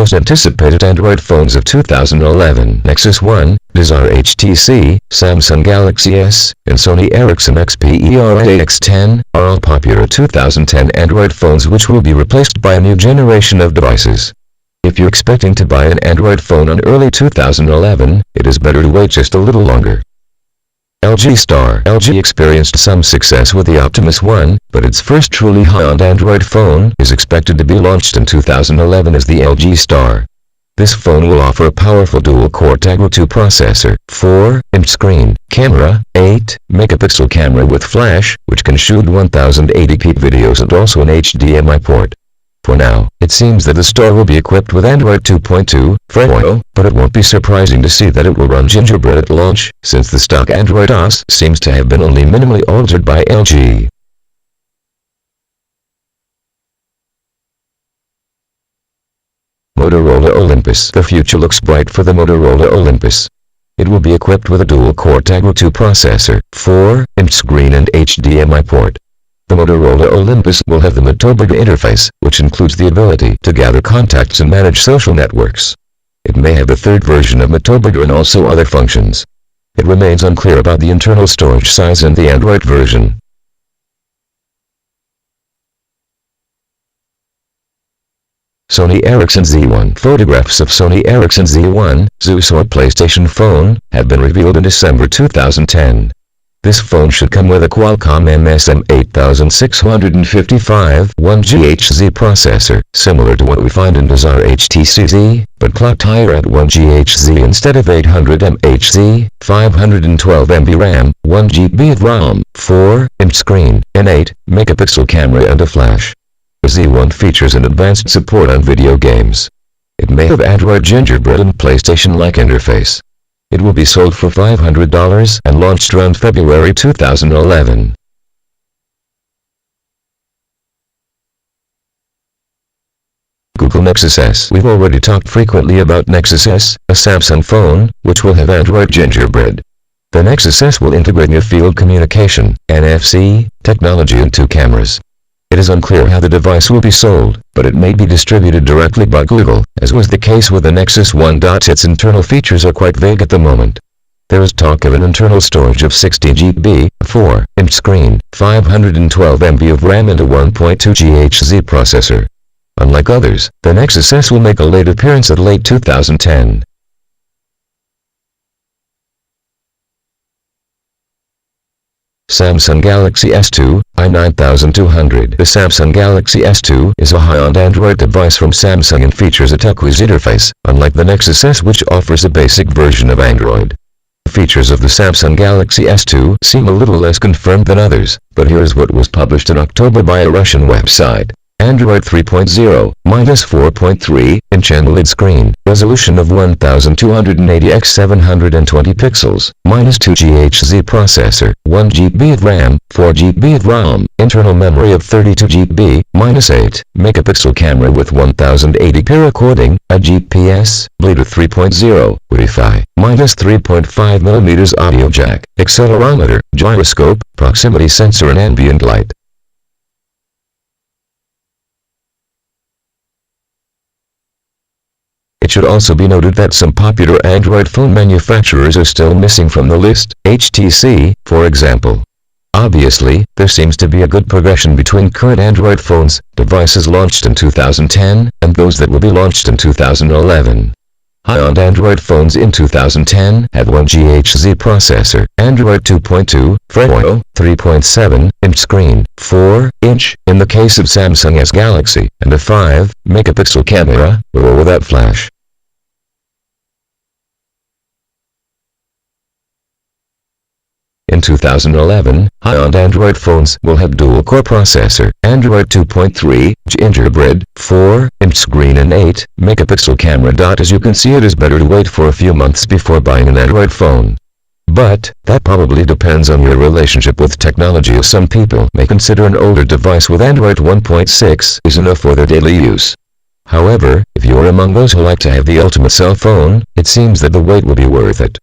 most anticipated Android phones of 2011. Nexus One, Desire HTC, Samsung Galaxy S, and Sony Ericsson Xperia X10 are all popular 2010 Android phones which will be replaced by a new generation of devices. If you're expecting to buy an Android phone in early 2011, it is better to wait just a little longer. LG experienced some success with the Optimus One, but its first truly high-end Android phone is expected to be launched in 2011 as the LG Star. This phone will offer a powerful dual-core Tegra 2 processor, 4-inch screen, camera, 8-megapixel camera with flash, which can shoot 1080p videos and also an HDMI port. For now, it seems that the Star will be equipped with Android 2.2 Freo, but it won't be surprising to see that it will run Gingerbread at launch, since the stock Android OS seems to have been only minimally altered by LG. Motorola Olympus. The future looks bright for the Motorola Olympus. It will be equipped with a dual-core Tegra 2 processor, 4-inch screen and HDMI port. The Motorola Olympus will have the Motoberg interface, which includes the ability to gather contacts and manage social networks. It may have a third version of Motoberg and also other functions. It remains unclear about the internal storage size in the Android version. Sony Ericsson Z1. Photographs of Sony Ericsson Z1, Zeus or PlayStation phone, have been revealed in December 2010. This phone should come with a Qualcomm MSM8655 1GHz processor, similar to what we find in Desire HTC Z, but clocked higher at 1GHz instead of 800 mHz, 512 MB RAM, 1GB of ROM, 4-inch screen, an 8-megapixel camera and a flash. The Z1 features an advanced support on video games. It may have Android Gingerbread and PlayStation-like interface. It will be sold for $500 and launched around February 2011. Google Nexus S. We've already talked frequently about Nexus S, a Samsung phone, which will have Android Gingerbread. The Nexus S will integrate near-field communication, NFC, technology and 2 cameras. It is unclear how the device will be sold, but it may be distributed directly by Google, as was the case with the Nexus One. Its internal features are quite vague at the moment. There is talk of an internal storage of 16 GB, a 4-inch screen, 512 MB of RAM and a 1.2 GHz processor. Unlike others, the Nexus S will make a late appearance at late 2010. Samsung Galaxy S2, i9200. The Samsung Galaxy S2 is a high-end Android device from Samsung and features a TouchWiz interface, unlike the Nexus S which offers a basic version of Android. The features of the Samsung Galaxy S2 seem a little less confirmed than others, but here is what was published in October by a Russian website. Android 3.0, -4.3-inch AMOLED screen, resolution of 1280 x 720 pixels, -2 GHz processor, 1 GB of RAM, 4 GB of ROM, internal memory of 32 GB, -8 megapixel camera with 1080p recording, a GPS, Bluetooth 3.0, Wi-Fi, -3.5mm audio jack, accelerometer, gyroscope, proximity sensor and ambient light. It should also be noted that some popular Android phone manufacturers are still missing from the list, HTC, for example. Obviously, there seems to be a good progression between current Android phones, devices launched in 2010, and those that will be launched in 2011. High-end Android phones in 2010 have 1 GHz processor, Android 2.2, Freo, 3.7-inch screen, 4-inch, in the case of Samsung S Galaxy, and a 5-megapixel camera, with or without flash. In 2011, high-end Android phones will have dual-core processor, Android 2.3, Gingerbread, 4-inch screen and 8-megapixel camera. As you can see, it is better to wait for a few months before buying an Android phone. But, that probably depends on your relationship with technology, as some people may consider an older device with Android 1.6 is enough for their daily use. However, if you are among those who like to have the ultimate cell phone, it seems that the wait will be worth it.